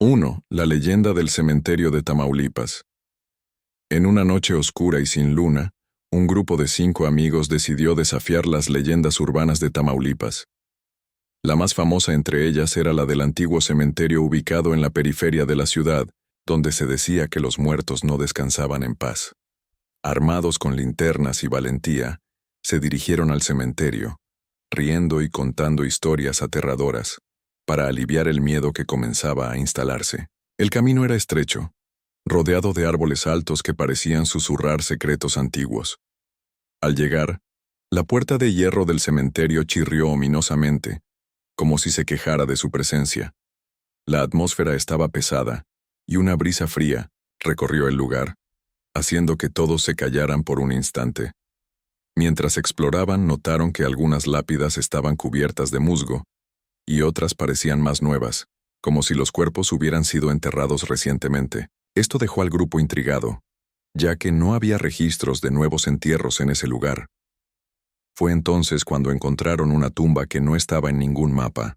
1. La leyenda del cementerio de Tamaulipas. En una noche oscura y sin luna, un grupo de 5 amigos decidió desafiar las leyendas urbanas de Tamaulipas. La más famosa entre ellas era la del antiguo cementerio ubicado en la periferia de la ciudad, donde se decía que los muertos no descansaban en paz. Armados con linternas y valentía, se dirigieron al cementerio, riendo y contando historias aterradoras, para aliviar el miedo que comenzaba a instalarse. El camino era estrecho, rodeado de árboles altos que parecían susurrar secretos antiguos. Al llegar, la puerta de hierro del cementerio chirrió ominosamente, como si se quejara de su presencia. La atmósfera estaba pesada, y una brisa fría recorrió el lugar, haciendo que todos se callaran por un instante. Mientras exploraban, notaron que algunas lápidas estaban cubiertas de musgo, y otras parecían más nuevas, como si los cuerpos hubieran sido enterrados recientemente. Esto dejó al grupo intrigado, ya que no había registros de nuevos entierros en ese lugar. Fue entonces cuando encontraron una tumba que no estaba en ningún mapa.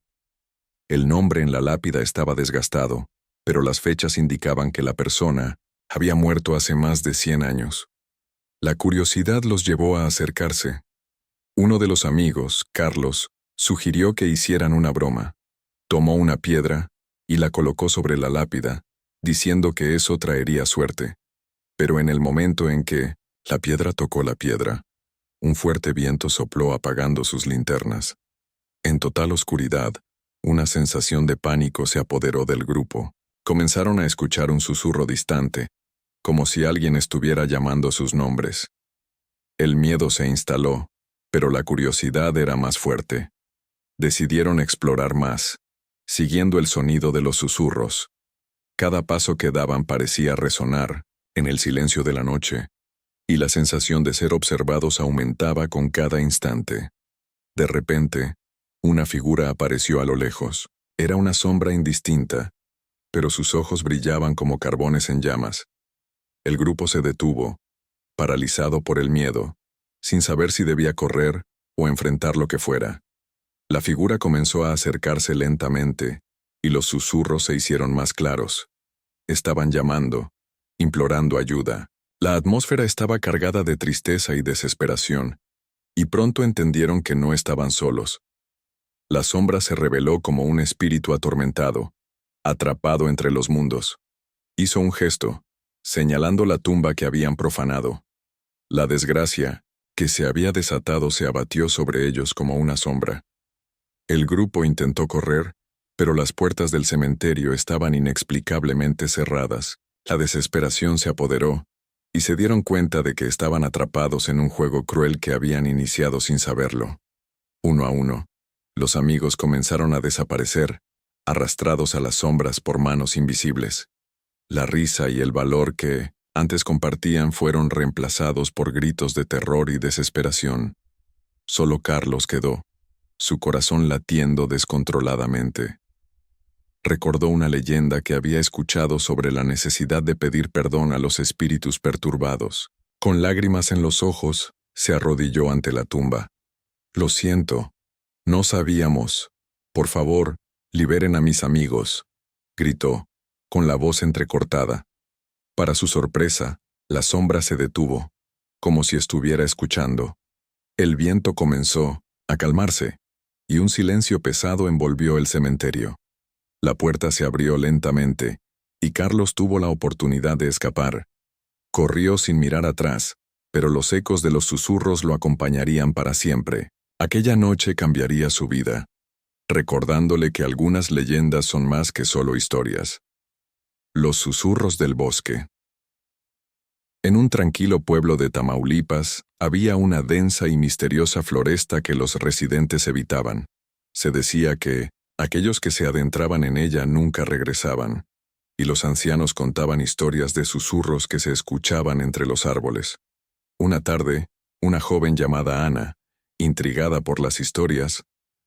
El nombre en la lápida estaba desgastado, pero las fechas indicaban que la persona había muerto hace más de 100 años. La curiosidad los llevó a acercarse. Uno de los amigos, Carlos, sugirió que hicieran una broma. Tomó una piedra y la colocó sobre la lápida, diciendo que eso traería suerte. Pero en el momento en que la piedra tocó la piedra, un fuerte viento sopló apagando sus linternas. En total oscuridad, una sensación de pánico se apoderó del grupo. Comenzaron a escuchar un susurro distante, como si alguien estuviera llamando sus nombres. El miedo se instaló, pero la curiosidad era más fuerte. Decidieron explorar más, siguiendo el sonido de los susurros. Cada paso que daban parecía resonar en el silencio de la noche, y la sensación de ser observados aumentaba con cada instante. De repente, una figura apareció a lo lejos. Era una sombra indistinta, pero sus ojos brillaban como carbones en llamas. El grupo se detuvo, paralizado por el miedo, sin saber si debía correr o enfrentar lo que fuera. La figura comenzó a acercarse lentamente, y los susurros se hicieron más claros. Estaban llamando, implorando ayuda. La atmósfera estaba cargada de tristeza y desesperación, y pronto entendieron que no estaban solos. La sombra se reveló como un espíritu atormentado, atrapado entre los mundos. Hizo un gesto, señalando la tumba que habían profanado. La desgracia, que se había desatado, se abatió sobre ellos como una sombra. El grupo intentó correr, pero las puertas del cementerio estaban inexplicablemente cerradas. La desesperación se apoderó, y se dieron cuenta de que estaban atrapados en un juego cruel que habían iniciado sin saberlo. Uno a uno, los amigos comenzaron a desaparecer, arrastrados a las sombras por manos invisibles. La risa y el valor que antes compartían fueron reemplazados por gritos de terror y desesperación. Solo Carlos quedó, su corazón latiendo descontroladamente. Recordó una leyenda que había escuchado sobre la necesidad de pedir perdón a los espíritus perturbados. Con lágrimas en los ojos, se arrodilló ante la tumba. «Lo siento, no sabíamos. Por favor, liberen a mis amigos», gritó, con la voz entrecortada. Para su sorpresa, la sombra se detuvo, como si estuviera escuchando. El viento comenzó a calmarse, y un silencio pesado envolvió el cementerio. La puerta se abrió lentamente, y Carlos tuvo la oportunidad de escapar. Corrió sin mirar atrás, pero los ecos de los susurros lo acompañarían para siempre. Aquella noche cambiaría su vida, recordándole que algunas leyendas son más que solo historias. Los susurros del bosque. En un tranquilo pueblo de Tamaulipas, había una densa y misteriosa floresta que los residentes evitaban. Se decía que aquellos que se adentraban en ella nunca regresaban, y los ancianos contaban historias de susurros que se escuchaban entre los árboles. Una tarde, una joven llamada Ana, intrigada por las historias,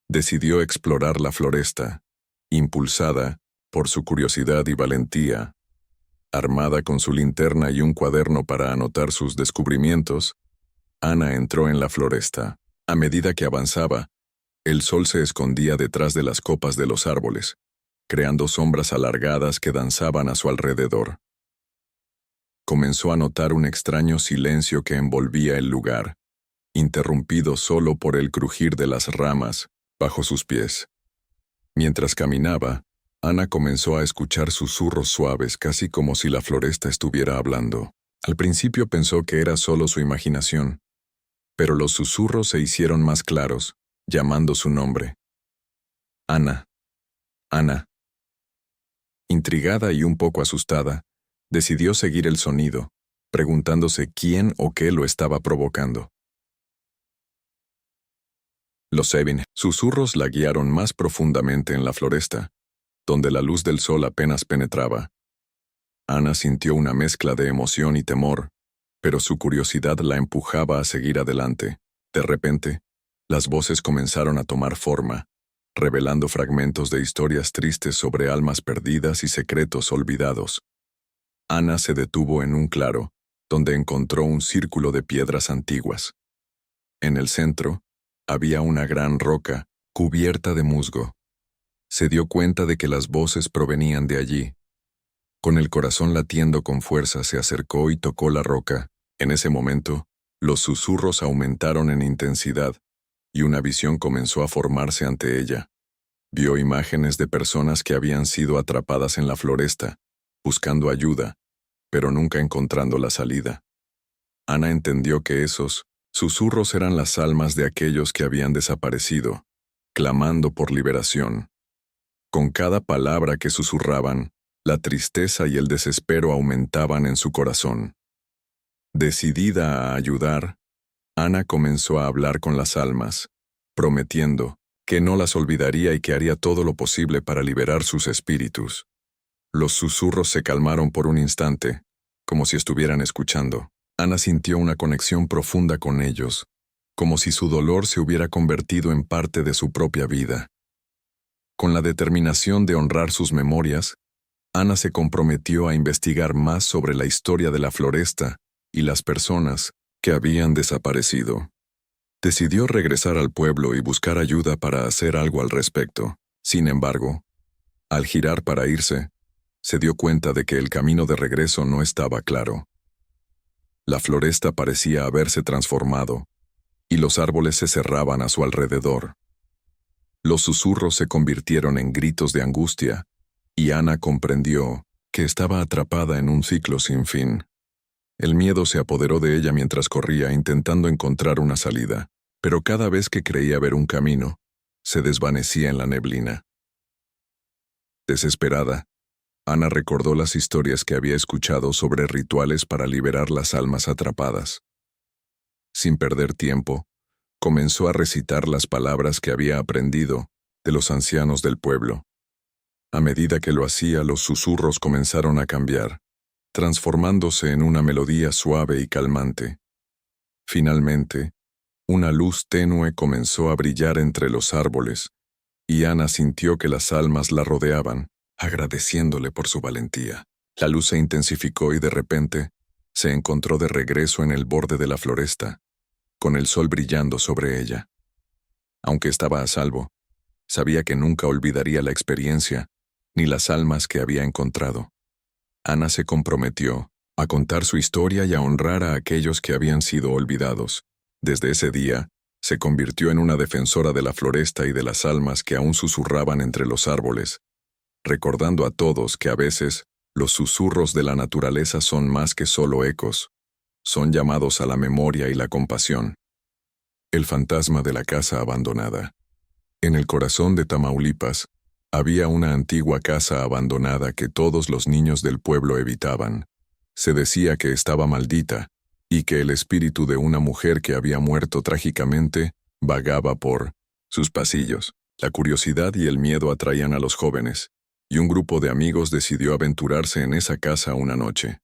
decidió explorar la floresta, impulsada por su curiosidad y valentía. Armada con su linterna y un cuaderno para anotar sus descubrimientos, Ana entró en la floresta. A medida que avanzaba, el sol se escondía detrás de las copas de los árboles, creando sombras alargadas que danzaban a su alrededor. Comenzó a notar un extraño silencio que envolvía el lugar, interrumpido solo por el crujir de las ramas bajo sus pies. Mientras caminaba, Ana comenzó a escuchar susurros suaves, casi como si la floresta estuviera hablando. Al principio pensó que era solo su imaginación, pero los susurros se hicieron más claros, llamando su nombre. Ana. Ana. Intrigada y un poco asustada, decidió seguir el sonido, preguntándose quién o qué lo estaba provocando. Los Sabin susurros la guiaron más profundamente en la floresta, donde la luz del sol apenas penetraba. Ana sintió una mezcla de emoción y temor, pero su curiosidad la empujaba a seguir adelante. De repente, las voces comenzaron a tomar forma, revelando fragmentos de historias tristes sobre almas perdidas y secretos olvidados. Ana se detuvo en un claro, donde encontró un círculo de piedras antiguas. En el centro, había una gran roca, cubierta de musgo. Se dio cuenta de que las voces provenían de allí. Con el corazón latiendo con fuerza, se acercó y tocó la roca. En ese momento, los susurros aumentaron en intensidad, y una visión comenzó a formarse ante ella. Vio imágenes de personas que habían sido atrapadas en la floresta, buscando ayuda, pero nunca encontrando la salida. Ana entendió que esos susurros eran las almas de aquellos que habían desaparecido, clamando por liberación. Con cada palabra que susurraban, la tristeza y el desespero aumentaban en su corazón. Decidida a ayudar, Ana comenzó a hablar con las almas, prometiendo que no las olvidaría y que haría todo lo posible para liberar sus espíritus. Los susurros se calmaron por un instante, como si estuvieran escuchando. Ana sintió una conexión profunda con ellos, como si su dolor se hubiera convertido en parte de su propia vida. Con la determinación de honrar sus memorias, Ana se comprometió a investigar más sobre la historia de la floresta y las personas que habían desaparecido. Decidió regresar al pueblo y buscar ayuda para hacer algo al respecto. Sin embargo, al girar para irse, se dio cuenta de que el camino de regreso no estaba claro. La floresta parecía haberse transformado, y los árboles se cerraban a su alrededor. Los susurros se convirtieron en gritos de angustia, y Ana comprendió que estaba atrapada en un ciclo sin fin. El miedo se apoderó de ella mientras corría intentando encontrar una salida, pero cada vez que creía ver un camino, se desvanecía en la neblina. Desesperada, Ana recordó las historias que había escuchado sobre rituales para liberar las almas atrapadas. Sin perder tiempo, comenzó a recitar las palabras que había aprendido de los ancianos del pueblo. A medida que lo hacía, los susurros comenzaron a cambiar, transformándose en una melodía suave y calmante. Finalmente, una luz tenue comenzó a brillar entre los árboles, y Ana sintió que las almas la rodeaban, agradeciéndole por su valentía. La luz se intensificó y de repente se encontró de regreso en el borde de la floresta, con el sol brillando sobre ella. Aunque estaba a salvo, sabía que nunca olvidaría la experiencia ni las almas que había encontrado. Ana se comprometió a contar su historia y a honrar a aquellos que habían sido olvidados. Desde ese día, se convirtió en una defensora de la floresta y de las almas que aún susurraban entre los árboles, recordando a todos que a veces los susurros de la naturaleza son más que solo ecos, son llamados a la memoria y la compasión. El fantasma de la casa abandonada. En el corazón de Tamaulipas, había una antigua casa abandonada que todos los niños del pueblo evitaban. Se decía que estaba maldita, y que el espíritu de una mujer que había muerto trágicamente vagaba por sus pasillos. La curiosidad y el miedo atraían a los jóvenes, y un grupo de amigos decidió aventurarse en esa casa una noche.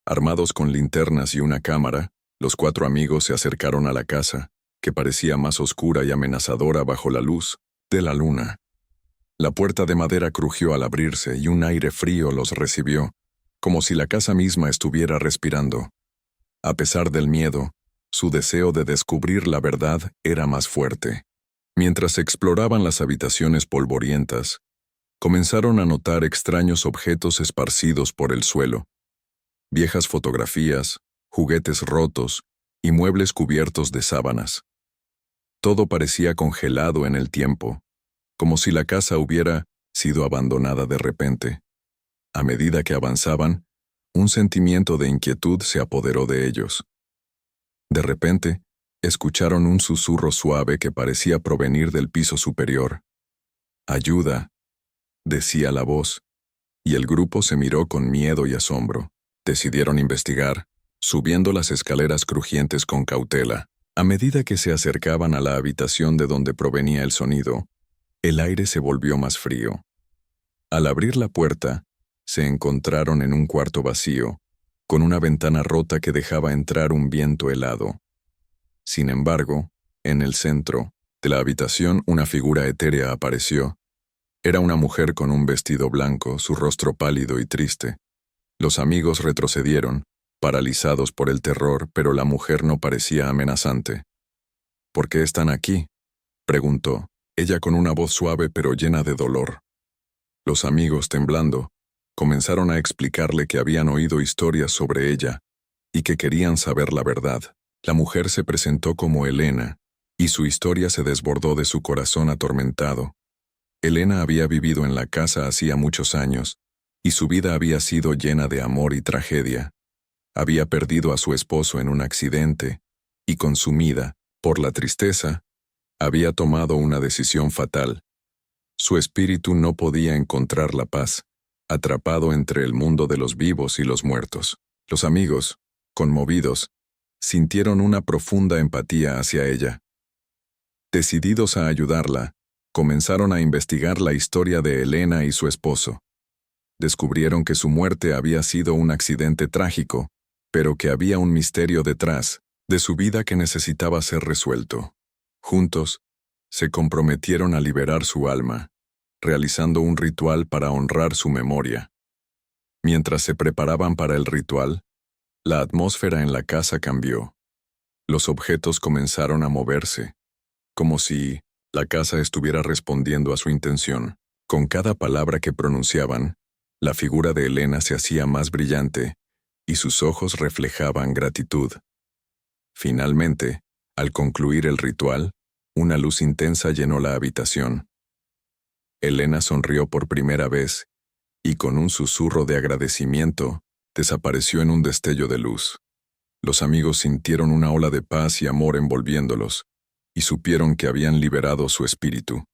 Armados con linternas y una cámara, los 4 amigos se acercaron a la casa, que parecía más oscura y amenazadora bajo la luz de la luna. La puerta de madera crujió al abrirse y un aire frío los recibió, como si la casa misma estuviera respirando. A pesar del miedo, su deseo de descubrir la verdad era más fuerte. Mientras exploraban las habitaciones polvorientas, Comenzaron a notar extraños objetos esparcidos por el suelo, viejas fotografías, juguetes rotos y muebles cubiertos de sábanas. Todo parecía congelado en el tiempo, como si la casa hubiera sido abandonada de repente. A medida que avanzaban, un sentimiento de inquietud se apoderó de ellos. De repente, escucharon un susurro suave que parecía provenir del piso superior. «Ayuda», decía la voz, y el grupo se miró con miedo y asombro. Decidieron investigar, subiendo las escaleras crujientes con cautela. A medida que se acercaban a la habitación de donde provenía el sonido, el aire se volvió más frío. Al abrir la puerta, se encontraron en un cuarto vacío, con una ventana rota que dejaba entrar un viento helado. Sin embargo, en el centro de la habitación una figura etérea apareció. Era una mujer con un vestido blanco, su rostro pálido y triste. Los amigos retrocedieron, paralizados por el terror, pero la mujer no parecía amenazante. «¿Por qué están aquí?», preguntó, ella con una voz suave pero llena de dolor. Los amigos, temblando, comenzaron a explicarle que habían oído historias sobre ella y que querían saber la verdad. La mujer se presentó como Elena, y su historia se desbordó de su corazón atormentado. Elena había vivido en la casa hacía muchos años, y su vida había sido llena de amor y tragedia. Había perdido a su esposo en un accidente, y consumida por la tristeza, había tomado una decisión fatal. Su espíritu no podía encontrar la paz, atrapado entre el mundo de los vivos y los muertos. Los amigos, conmovidos, sintieron una profunda empatía hacia ella. Decididos a ayudarla, comenzaron a investigar la historia de Elena y su esposo. Descubrieron que su muerte había sido un accidente trágico, pero que había un misterio detrás de su vida que necesitaba ser resuelto. Juntos, se comprometieron a liberar su alma, realizando un ritual para honrar su memoria. Mientras se preparaban para el ritual, la atmósfera en la casa cambió. Los objetos comenzaron a moverse, como si la casa estuviera respondiendo a su intención. Con cada palabra que pronunciaban, la figura de Elena se hacía más brillante y sus ojos reflejaban gratitud. Finalmente, al concluir el ritual, una luz intensa llenó la habitación. Elena sonrió por primera vez y con un susurro de agradecimiento, desapareció en un destello de luz. Los amigos sintieron una ola de paz y amor envolviéndolos, y supieron que habían liberado su espíritu.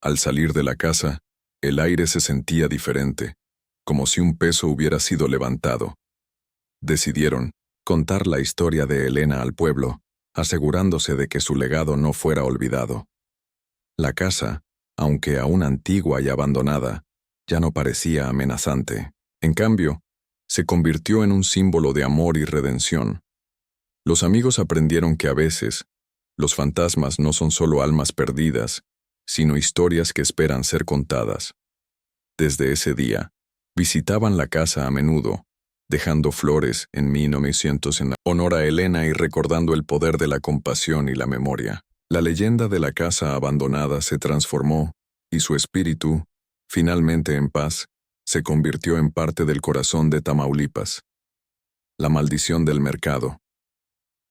Al salir de la casa, el aire se sentía diferente, como si un peso hubiera sido levantado. Decidieron contar la historia de Elena al pueblo, asegurándose de que su legado no fuera olvidado. La casa, aunque aún antigua y abandonada, ya no parecía amenazante. En cambio, se convirtió en un símbolo de amor y redención. Los amigos aprendieron que a veces, los fantasmas no son solo almas perdidas, sino historias que esperan ser contadas. Desde ese día, visitaban la casa a menudo, dejando flores en 1900 en honor a Elena y recordando el poder de la compasión y la memoria. La leyenda de la casa abandonada se transformó, y su espíritu, finalmente en paz, se convirtió en parte del corazón de Tamaulipas. La maldición del mercado.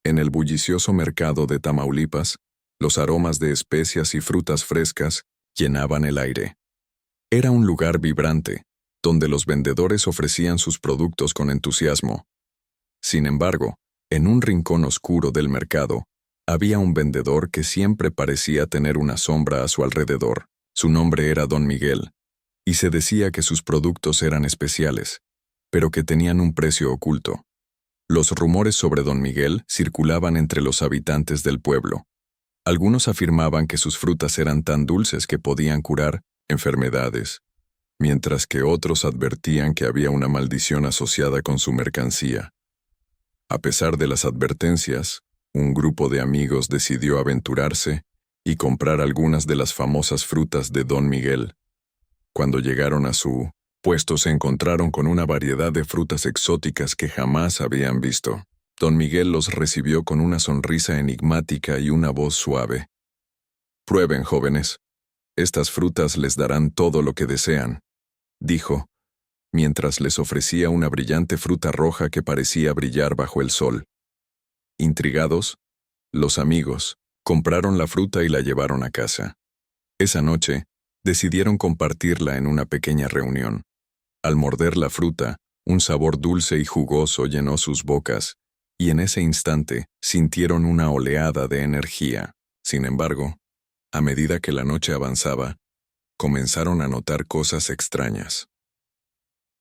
En el bullicioso mercado de Tamaulipas, los aromas de especias y frutas frescas llenaban el aire. Era un lugar vibrante, donde los vendedores ofrecían sus productos con entusiasmo. Sin embargo, en un rincón oscuro del mercado, había un vendedor que siempre parecía tener una sombra a su alrededor. Su nombre era Don Miguel, y se decía que sus productos eran especiales, pero que tenían un precio oculto. Los rumores sobre Don Miguel circulaban entre los habitantes del pueblo. Algunos afirmaban que sus frutas eran tan dulces que podían curar enfermedades, mientras que otros advertían que había una maldición asociada con su mercancía. A pesar de las advertencias, un grupo de amigos decidió aventurarse y comprar algunas de las famosas frutas de Don Miguel. Cuando llegaron a su puesto se encontraron con una variedad de frutas exóticas que jamás habían visto. Don Miguel los recibió con una sonrisa enigmática y una voz suave. «Prueben, jóvenes. Estas frutas les darán todo lo que desean, dijo, mientras les ofrecía una brillante fruta roja que parecía brillar bajo el sol. Intrigados, los amigos compraron la fruta y la llevaron a casa. Esa noche, decidieron compartirla en una pequeña reunión. Al morder la fruta, un sabor dulce y jugoso llenó sus bocas, y en ese instante sintieron una oleada de energía. Sin embargo, a medida que la noche avanzaba, comenzaron a notar cosas extrañas.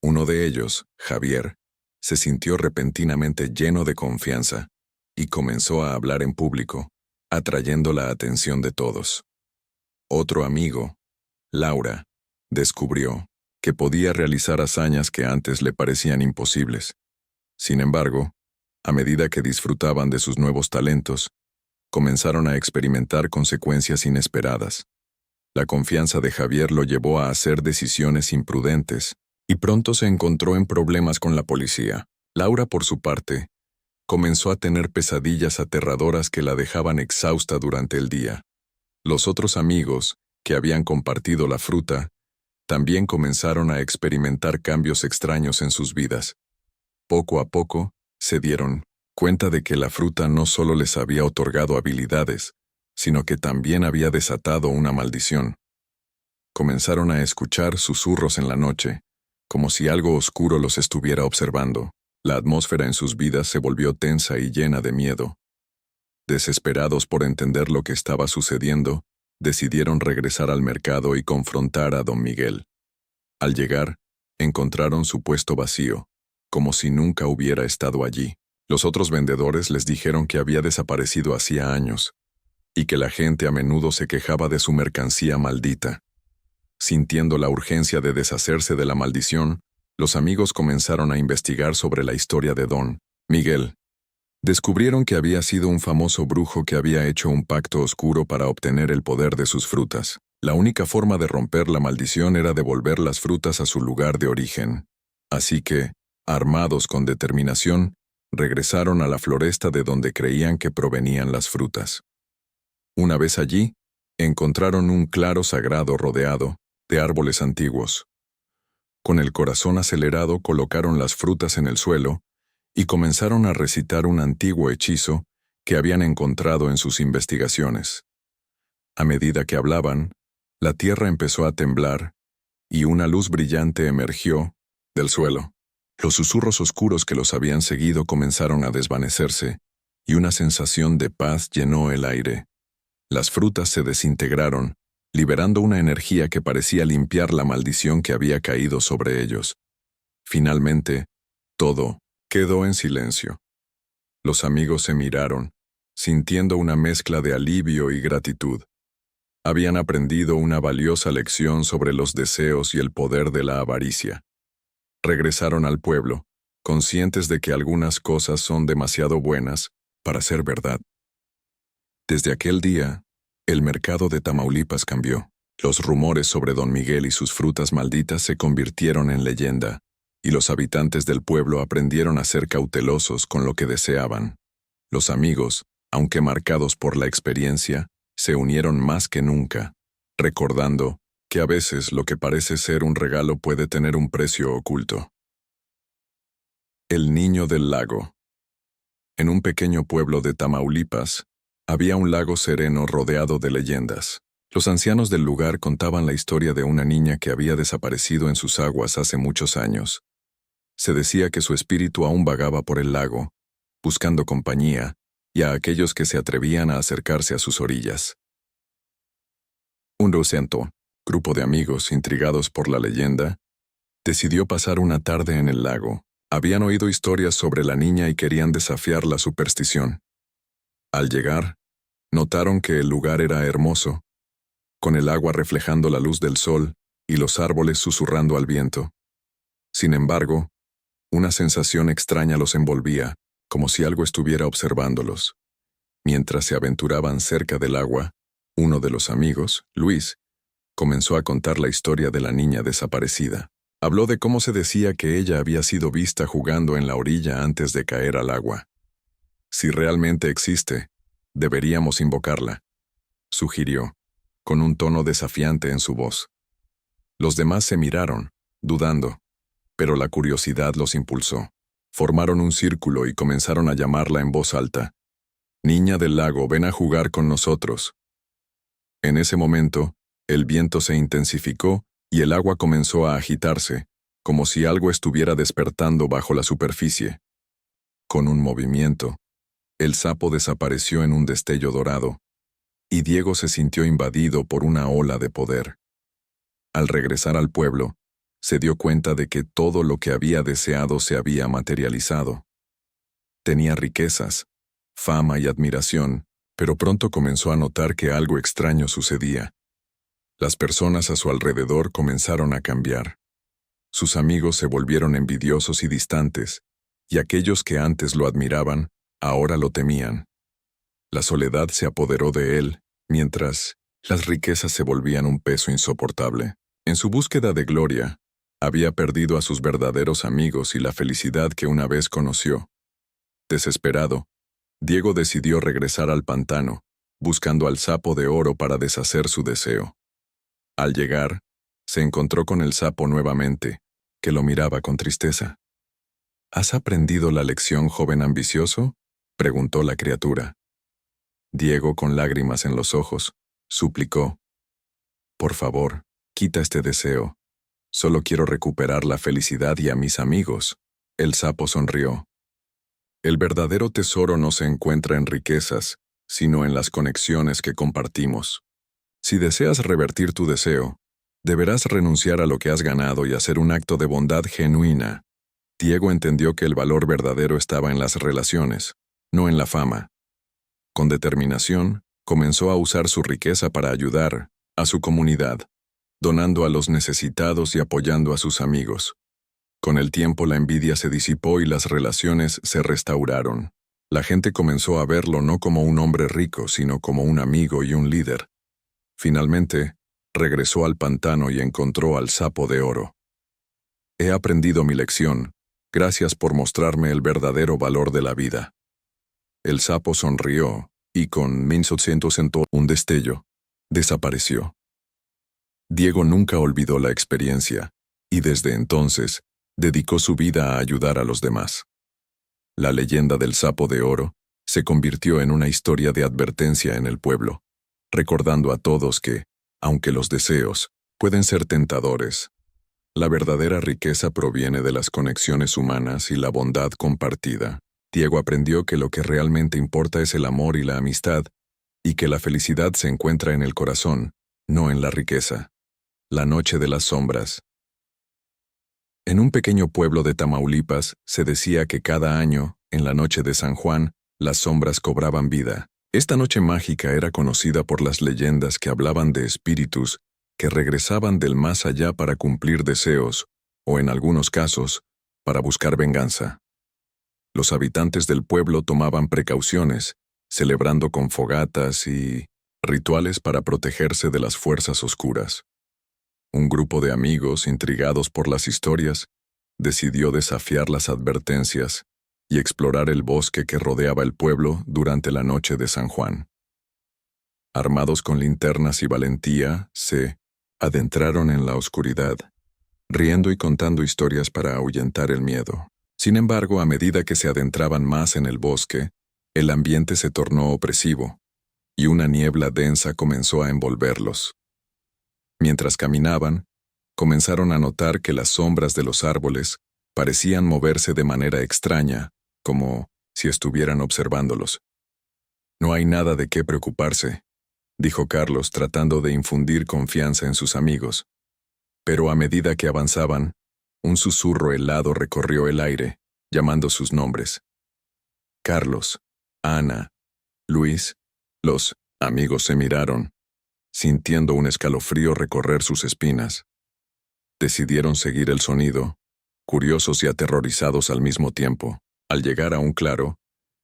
Uno de ellos, Javier, se sintió repentinamente lleno de confianza y comenzó a hablar en público, atrayendo la atención de todos. Otro amigo, Laura, descubrió que podía realizar hazañas que antes le parecían imposibles. Sin embargo, a medida que disfrutaban de sus nuevos talentos, comenzaron a experimentar consecuencias inesperadas. La confianza de Javier lo llevó a hacer decisiones imprudentes, y pronto se encontró en problemas con la policía. Laura, por su parte, comenzó a tener pesadillas aterradoras que la dejaban exhausta durante el día. Los otros amigos, que habían compartido la fruta, también comenzaron a experimentar cambios extraños en sus vidas. Poco a poco, se dieron cuenta de que la fruta no solo les había otorgado habilidades, sino que también había desatado una maldición. Comenzaron a escuchar susurros en la noche, como si algo oscuro los estuviera observando. La atmósfera en sus vidas se volvió tensa y llena de miedo. Desesperados por entender lo que estaba sucediendo, decidieron regresar al mercado y confrontar a don Miguel. Al llegar, encontraron su puesto vacío, como si nunca hubiera estado allí. Los otros vendedores les dijeron que había desaparecido hacía años, y que la gente a menudo se quejaba de su mercancía maldita. Sintiendo la urgencia de deshacerse de la maldición, los amigos comenzaron a investigar sobre la historia de don Miguel. Descubrieron que había sido un famoso brujo que había hecho un pacto oscuro para obtener el poder de sus frutas. La única forma de romper la maldición era devolver las frutas a su lugar de origen. Así que, armados con determinación, regresaron a la floresta de donde creían que provenían las frutas. Una vez allí, encontraron un claro sagrado rodeado de árboles antiguos. Con el corazón acelerado colocaron las frutas en el suelo y comenzaron a recitar un antiguo hechizo que habían encontrado en sus investigaciones. A medida que hablaban, la tierra empezó a temblar y una luz brillante emergió del suelo. Los susurros oscuros que los habían seguido comenzaron a desvanecerse y una sensación de paz llenó el aire. Las frutas se desintegraron, liberando una energía que parecía limpiar la maldición que había caído sobre ellos. Finalmente, todo quedó en silencio. Los amigos se miraron, sintiendo una mezcla de alivio y gratitud. Habían aprendido una valiosa lección sobre los deseos y el poder de la avaricia. Regresaron al pueblo, conscientes de que algunas cosas son demasiado buenas para ser verdad. Desde aquel día, el mercado de Tamaulipas cambió. Los rumores sobre don Miguel y sus frutas malditas se convirtieron en leyenda, y los habitantes del pueblo aprendieron a ser cautelosos con lo que deseaban. Los amigos, aunque marcados por la experiencia, se unieron más que nunca, recordando que a veces lo que parece ser un regalo puede tener un precio oculto. El niño del lago. En un pequeño pueblo de Tamaulipas, había un lago sereno rodeado de leyendas. Los ancianos del lugar contaban la historia de una niña que había desaparecido en sus aguas hace muchos años. Se decía que su espíritu aún vagaba por el lago, buscando compañía, y a aquellos que se atrevían a acercarse a sus orillas. Un grupo de amigos intrigados por la leyenda, decidió pasar una tarde en el lago. Habían oído historias sobre la niña y querían desafiar la superstición. Al llegar, notaron que el lugar era hermoso, con el agua reflejando la luz del sol y los árboles susurrando al viento. Sin embargo, una sensación extraña los envolvía, como si algo estuviera observándolos. Mientras se aventuraban cerca del agua, uno de los amigos, Luis, comenzó a contar la historia de la niña desaparecida. Habló de cómo se decía que ella había sido vista jugando en la orilla antes de caer al agua. Si realmente existe, deberíamos invocarla, sugirió. con un tono desafiante en su voz. Los demás se miraron, dudando, pero la curiosidad los impulsó. Formaron un círculo y comenzaron a llamarla en voz alta. «Niña del lago, ven a jugar con nosotros». En ese momento, el viento se intensificó y el agua comenzó a agitarse, como si algo estuviera despertando bajo la superficie. Con un movimiento, el sapo desapareció en un destello dorado, y Diego se sintió invadido por una ola de poder. Al regresar al pueblo, se dio cuenta de que todo lo que había deseado se había materializado. Tenía riquezas, fama y admiración, pero pronto comenzó a notar que algo extraño sucedía. Las personas a su alrededor comenzaron a cambiar. Sus amigos se volvieron envidiosos y distantes, y aquellos que antes lo admiraban, ahora lo temían. La soledad se apoderó de él, mientras las riquezas se volvían un peso insoportable. En su búsqueda de gloria, había perdido a sus verdaderos amigos y la felicidad que una vez conoció. Desesperado, Diego decidió regresar al pantano, buscando al sapo de oro para deshacer su deseo. Al llegar, se encontró con el sapo nuevamente, que lo miraba con tristeza. ¿Has aprendido la lección, joven ambicioso?, preguntó la criatura. Diego, con lágrimas en los ojos, suplicó. Por favor, quita este deseo. Solo quiero recuperar la felicidad y a mis amigos. El sapo sonrió. El verdadero tesoro no se encuentra en riquezas, sino en las conexiones que compartimos. Si deseas revertir tu deseo, deberás renunciar a lo que has ganado y hacer un acto de bondad genuina. Diego entendió que el valor verdadero estaba en las relaciones, no en la fama. Con determinación, comenzó a usar su riqueza para ayudar a su comunidad, donando a los necesitados y apoyando a sus amigos. Con el tiempo la envidia se disipó y las relaciones se restauraron. La gente comenzó a verlo no como un hombre rico, sino como un amigo y un líder. Finalmente, regresó al pantano y encontró al sapo de oro. He aprendido mi lección. Gracias por mostrarme el verdadero valor de la vida. El sapo sonrió y con 1800 un destello, desapareció. Diego nunca olvidó la experiencia y desde entonces dedicó su vida a ayudar a los demás. La leyenda del sapo de oro se convirtió en una historia de advertencia en el pueblo, recordando a todos que, aunque los deseos pueden ser tentadores, la verdadera riqueza proviene de las conexiones humanas y la bondad compartida. Diego aprendió que lo que realmente importa es el amor y la amistad, y que la felicidad se encuentra en el corazón, no en la riqueza. La noche de las sombras. En un pequeño pueblo de Tamaulipas se decía que cada año, en la noche de San Juan, las sombras cobraban vida. Esta noche mágica era conocida por las leyendas que hablaban de espíritus que regresaban del más allá para cumplir deseos, o en algunos casos, para buscar venganza. Los habitantes del pueblo tomaban precauciones, celebrando con fogatas y rituales para protegerse de las fuerzas oscuras. Un grupo de amigos, intrigados por las historias, decidió desafiar las advertencias y explorar el bosque que rodeaba el pueblo durante la noche de San Juan. Armados con linternas y valentía, se adentraron en la oscuridad, riendo y contando historias para ahuyentar el miedo. Sin embargo, a medida que se adentraban más en el bosque, el ambiente se tornó opresivo, y una niebla densa comenzó a envolverlos. Mientras caminaban, comenzaron a notar que las sombras de los árboles parecían moverse de manera extraña, como si estuvieran observándolos. No hay nada de qué preocuparse, dijo Carlos tratando de infundir confianza en sus amigos. Pero a medida que avanzaban, un susurro helado recorrió el aire, llamando sus nombres. Carlos, Ana, Luis. Los amigos se miraron, sintiendo un escalofrío recorrer sus espinas. Decidieron seguir el sonido, curiosos y aterrorizados al mismo tiempo. Al llegar a un claro,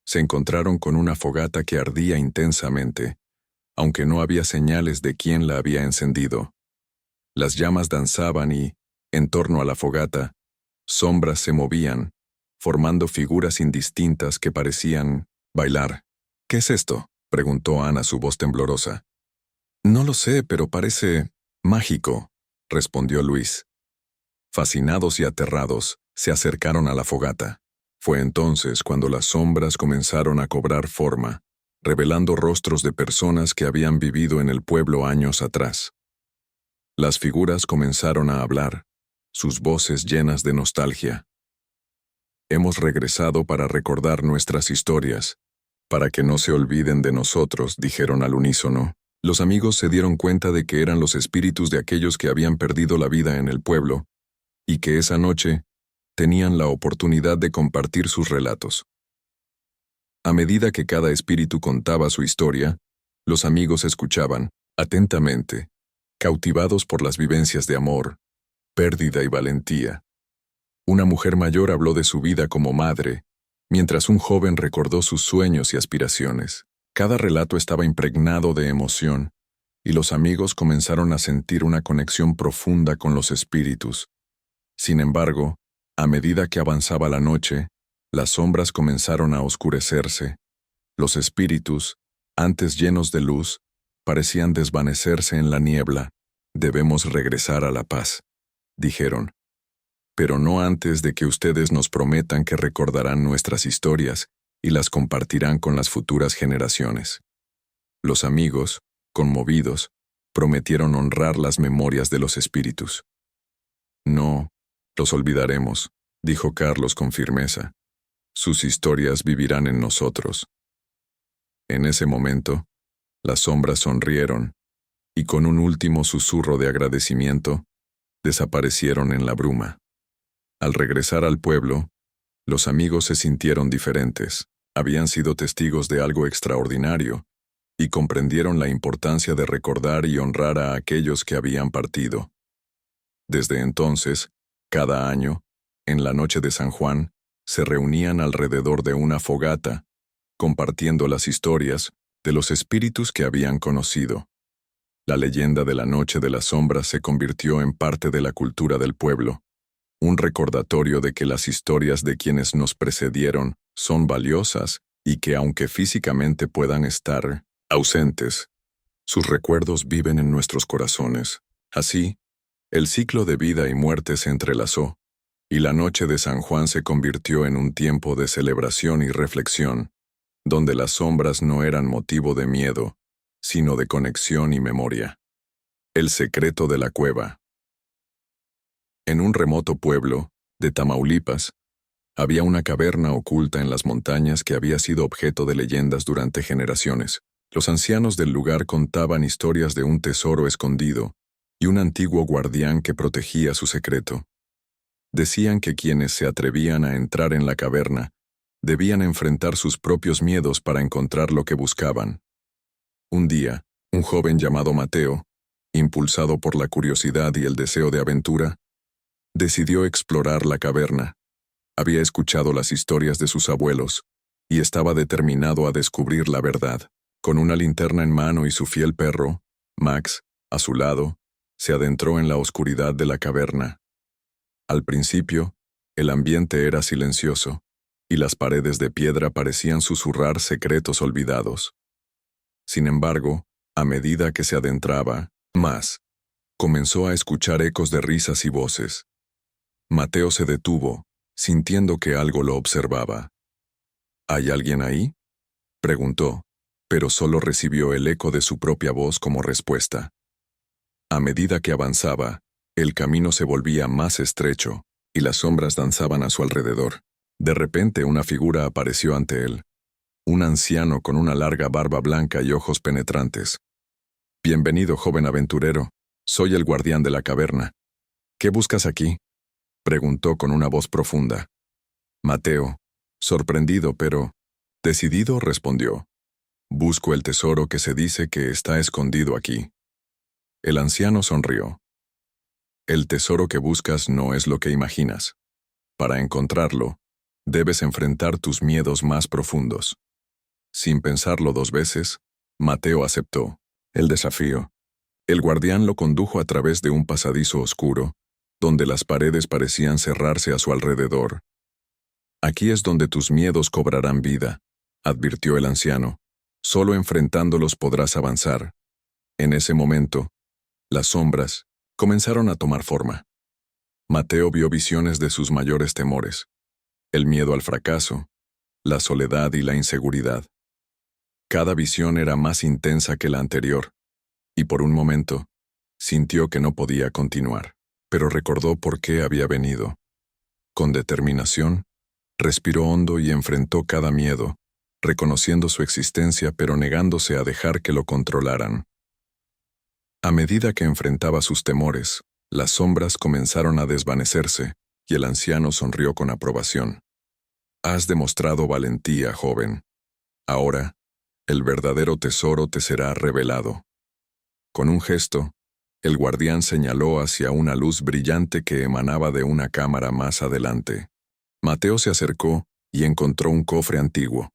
se encontraron con una fogata que ardía intensamente, aunque no había señales de quién la había encendido. Las llamas danzaban y, en torno a la fogata, sombras se movían, formando figuras indistintas que parecían bailar. «¿Qué es esto?», preguntó Ana, su voz temblorosa. No lo sé, pero parece mágico, respondió Luis. Fascinados y aterrados, se acercaron a la fogata. Fue entonces cuando las sombras comenzaron a cobrar forma, revelando rostros de personas que habían vivido en el pueblo años atrás. Las figuras comenzaron a hablar, sus voces llenas de nostalgia. Hemos regresado para recordar nuestras historias, para que no se olviden de nosotros, dijeron al unísono. Los amigos se dieron cuenta de que eran los espíritus de aquellos que habían perdido la vida en el pueblo, y que esa noche tenían la oportunidad de compartir sus relatos. A medida que cada espíritu contaba su historia, los amigos escuchaban, atentamente, cautivados por las vivencias de amor, pérdida y valentía. Una mujer mayor habló de su vida como madre, mientras un joven recordó sus sueños y aspiraciones. Cada relato estaba impregnado de emoción, y los amigos comenzaron a sentir una conexión profunda con los espíritus. Sin embargo, a medida que avanzaba la noche, las sombras comenzaron a oscurecerse. Los espíritus, antes llenos de luz, parecían desvanecerse en la niebla. Debemos regresar a la paz, dijeron. Pero no antes de que ustedes nos prometan que recordarán nuestras historias y las compartirán con las futuras generaciones. Los amigos, conmovidos, prometieron honrar las memorias de los espíritus. No, los olvidaremos, dijo Carlos con firmeza. Sus historias vivirán en nosotros. En ese momento, las sombras sonrieron, y con un último susurro de agradecimiento, desaparecieron en la bruma. Al regresar al pueblo, los amigos se sintieron diferentes. Habían sido testigos de algo extraordinario, y comprendieron la importancia de recordar y honrar a aquellos que habían partido. Desde entonces, cada año, en la noche de San Juan, se reunían alrededor de una fogata, compartiendo las historias de los espíritus que habían conocido. La leyenda de la Noche de las Sombras se convirtió en parte de la cultura del pueblo, un recordatorio de que las historias de quienes nos precedieron son valiosas y que aunque físicamente puedan estar ausentes, sus recuerdos viven en nuestros corazones. Así, el ciclo de vida y muerte se entrelazó, y la noche de San Juan se convirtió en un tiempo de celebración y reflexión, donde las sombras no eran motivo de miedo, sino de conexión y memoria. El secreto de la cueva. En un remoto pueblo, de Tamaulipas, había una caverna oculta en las montañas que había sido objeto de leyendas durante generaciones. Los ancianos del lugar contaban historias de un tesoro escondido y un antiguo guardián que protegía su secreto. Decían que quienes se atrevían a entrar en la caverna debían enfrentar sus propios miedos para encontrar lo que buscaban. Un día, un joven llamado Mateo, impulsado por la curiosidad y el deseo de aventura, decidió explorar la caverna. Había escuchado las historias de sus abuelos y estaba determinado a descubrir la verdad. Con una linterna en mano y su fiel perro, Max, a su lado, se adentró en la oscuridad de la caverna. Al principio, el ambiente era silencioso, y las paredes de piedra parecían susurrar secretos olvidados. Sin embargo, a medida que se adentraba, más, comenzó a escuchar ecos de risas y voces. Mateo se detuvo, sintiendo que algo lo observaba. ¿Hay alguien ahí?, preguntó, pero solo recibió el eco de su propia voz como respuesta. A medida que avanzaba, el camino se volvía más estrecho, y las sombras danzaban a su alrededor. De repente una figura apareció ante él. Un anciano con una larga barba blanca y ojos penetrantes. «Bienvenido, joven aventurero. Soy el guardián de la caverna. ¿Qué buscas aquí?», preguntó con una voz profunda. Mateo, sorprendido pero decidido, respondió: «Busco el tesoro que se dice que está escondido aquí». El anciano sonrió. «El tesoro que buscas no es lo que imaginas. Para encontrarlo, debes enfrentar tus miedos más profundos». Sin pensarlo dos veces, Mateo aceptó el desafío. El guardián lo condujo a través de un pasadizo oscuro, donde las paredes parecían cerrarse a su alrededor. «Aquí es donde tus miedos cobrarán vida», advirtió el anciano. «Solo enfrentándolos podrás avanzar». En ese momento, las sombras comenzaron a tomar forma. Mateo vio visiones de sus mayores temores: el miedo al fracaso, la soledad y la inseguridad. Cada visión era más intensa que la anterior, y por un momento, sintió que no podía continuar, pero recordó por qué había venido. Con determinación, respiró hondo y enfrentó cada miedo, reconociendo su existencia pero negándose a dejar que lo controlaran. A medida que enfrentaba sus temores, las sombras comenzaron a desvanecerse, y el anciano sonrió con aprobación. Has demostrado valentía, joven. Ahora, el verdadero tesoro te será revelado. Con un gesto, el guardián señaló hacia una luz brillante que emanaba de una cámara más adelante. Mateo se acercó y encontró un cofre antiguo.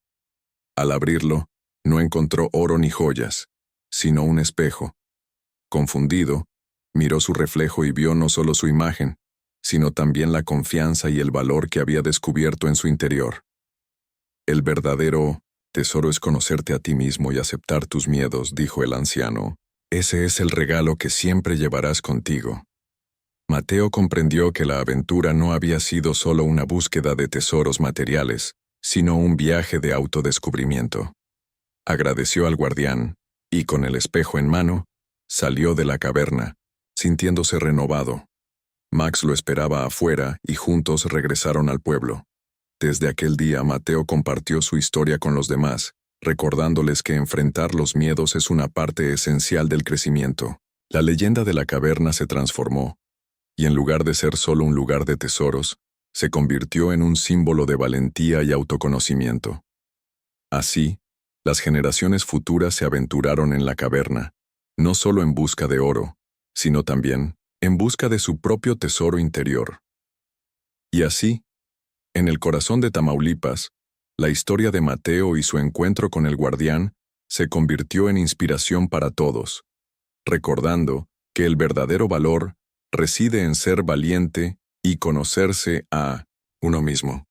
Al abrirlo, no encontró oro ni joyas, sino un espejo. Confundido, miró su reflejo y vio no solo su imagen, sino también la confianza y el valor que había descubierto en su interior. El verdadero tesoro es conocerte a ti mismo y aceptar tus miedos, dijo el anciano. Ese es el regalo que siempre llevarás contigo. Mateo comprendió que la aventura no había sido solo una búsqueda de tesoros materiales, sino un viaje de autodescubrimiento. Agradeció al guardián, y con el espejo en mano, salió de la caverna, sintiéndose renovado. Max lo esperaba afuera y juntos regresaron al pueblo. Desde aquel día Mateo compartió su historia con los demás, recordándoles que enfrentar los miedos es una parte esencial del crecimiento. La leyenda de la caverna se transformó, y en lugar de ser solo un lugar de tesoros, se convirtió en un símbolo de valentía y autoconocimiento. Así, las generaciones futuras se aventuraron en la caverna, no solo en busca de oro, sino también en busca de su propio tesoro interior. Y así, en el corazón de Tamaulipas, la historia de Mateo y su encuentro con el guardián se convirtió en inspiración para todos, recordando que el verdadero valor reside en ser valiente y conocerse a uno mismo.